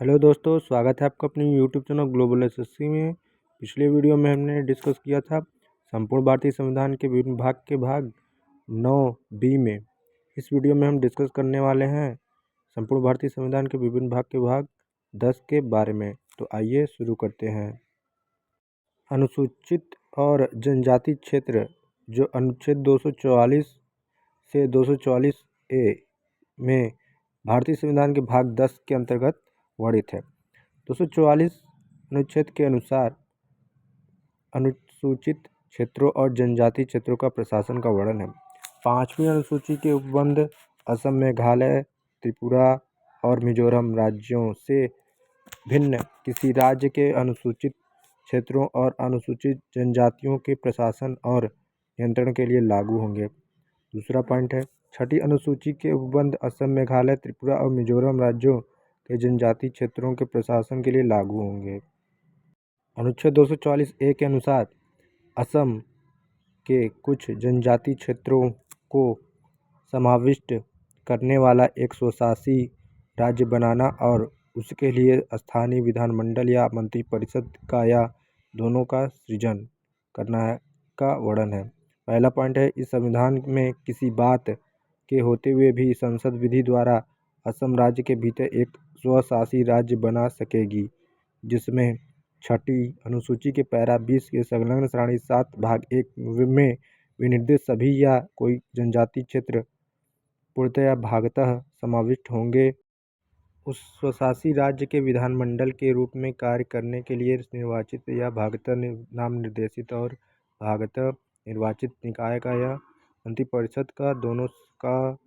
Hello दोस्तों, स्वागत है आपका अपने यूट्यूब चैनल ग्लोबल एसएससी में। पिछले वीडियो में हमने डिस्कस किया था संपूर्ण भारतीय संविधान के विभिन्न भाग के भाग 9B में। इस वीडियो में हम डिस्कस करने वाले हैं संपूर्ण भारतीय संविधान के विभिन्न भाग के भाग 10 के बारे में। तो आइए शुरू करते हैं। अनुसूचित और जनजाति क्षेत्र जो अनुच्छेद 244 से 244A में भारतीय संविधान के भाग 10 के अंतर्गत वर्णित है। 244 अनुच्छेद के अनुसार अनुसूचित क्षेत्रों और जनजाति क्षेत्रों का प्रशासन का वर्णन है। 5वीं अनुसूची के उपबंध असम, मेघालय, त्रिपुरा और मिजोरम राज्यों से भिन्न किसी राज्य के अनुसूचित क्षेत्रों और अनुसूचित जनजातियों के प्रशासन और नियंत्रण के लिए लागू होंगे। दूसरा पॉइंट है, 6ठी अनुसूची के उपबंध असम, मेघालय, त्रिपुरा और मिजोरम राज्यों के जनजाति क्षेत्रों के प्रशासन के लिए लागू होंगे। अनुच्छेद 244A के अनुसार असम के कुछ जनजाति क्षेत्रों को समाविष्ट करने वाला एक स्वशासी राज्य बनाना और उसके लिए स्थानीय विधानमंडल या मंत्रिपरिषद का या दोनों का सृजन करना का वर्णन है। पहला पॉइंट है, इस संविधान में किसी बात के होते हुए भी संसद विधि द्वारा असम राज्य के भीतर एक स्वशासी राज्य बना सकेगी, जिसमें 6ठी अनुसूची के पैरा 20 के संलग्न श्रेणी 7 भाग 1 में विनिर्दिष्ट सभी या कोई जनजाति क्षेत्र पूर्णतः या भागतः समाविष्ट होंगे। उस स्वशासी राज्य के विधानमंडल के रूप में कार्य करने के लिए निर्वाचित या भागतः नाम निर्देशित और भागतः निर्वाचित निकाय का या मंत्रिपरिषद का दोनों का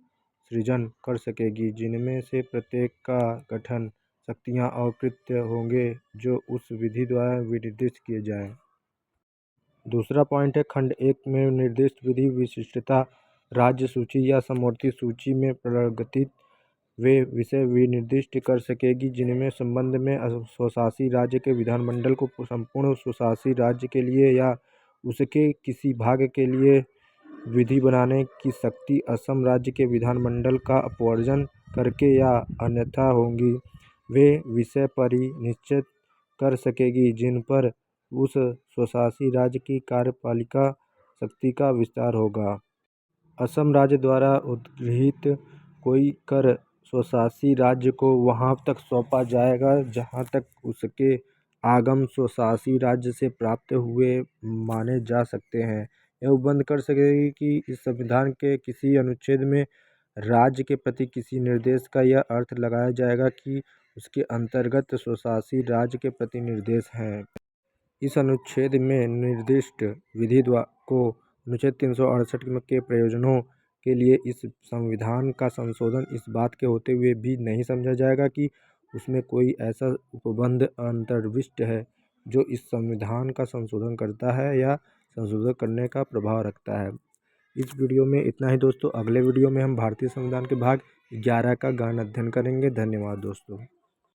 सृजन कर सकेगी, जिनमें से प्रत्येक का गठन, शक्तियाँ और कृत्य होंगे जो उस विधि द्वारा विनिर्दिष्ट किए जाएं। दूसरा पॉइंट है, खंड 1 में निर्दिष्ट विधि विशिष्टता राज्य सूची या समवर्ती सूची में प्रगतित वे विषय विनिर्दिष्ट कर सकेगी, जिनमें संबंध में स्वशासी राज्य के विधानमंडल को संपूर्ण स्वशासी राज्य के लिए या उसके किसी भाग के लिए विधि बनाने की शक्ति असम राज्य के विधानमंडल का अपवर्जन करके या अन्यथा होंगी। वे विषय परिनिश्चित कर सकेगी जिन पर उस स्वशासी राज्य की कार्यपालिका शक्ति का विस्तार होगा। असम राज्य द्वारा उद्गृहित कोई कर स्वशासी राज्य को वहाँ तक सौंपा जाएगा जहाँ तक उसके आगम स्वशासी राज्य से प्राप्त हुए माने जा सकते हैं। यह उपबंध कर सकेगी कि इस संविधान के किसी अनुच्छेद में राज्य के प्रति किसी निर्देश का यह अर्थ लगाया जाएगा कि उसके अंतर्गत स्वशासी राज्य के प्रति निर्देश हैं। इस अनुच्छेद में निर्दिष्ट विधि को अनुच्छेद 368 के प्रयोजनों के लिए इस संविधान का संशोधन इस बात के होते हुए भी नहीं समझा जाएगा कि उसमें कोई ऐसा उपबंध अंतर्विष्ट है जो इस संविधान का संशोधन करता है या संशोधन करने का प्रभाव रखता है। इस वीडियो में इतना ही दोस्तों। अगले वीडियो में हम भारतीय संविधान के भाग 11 का गहन अध्ययन करेंगे। धन्यवाद दोस्तों।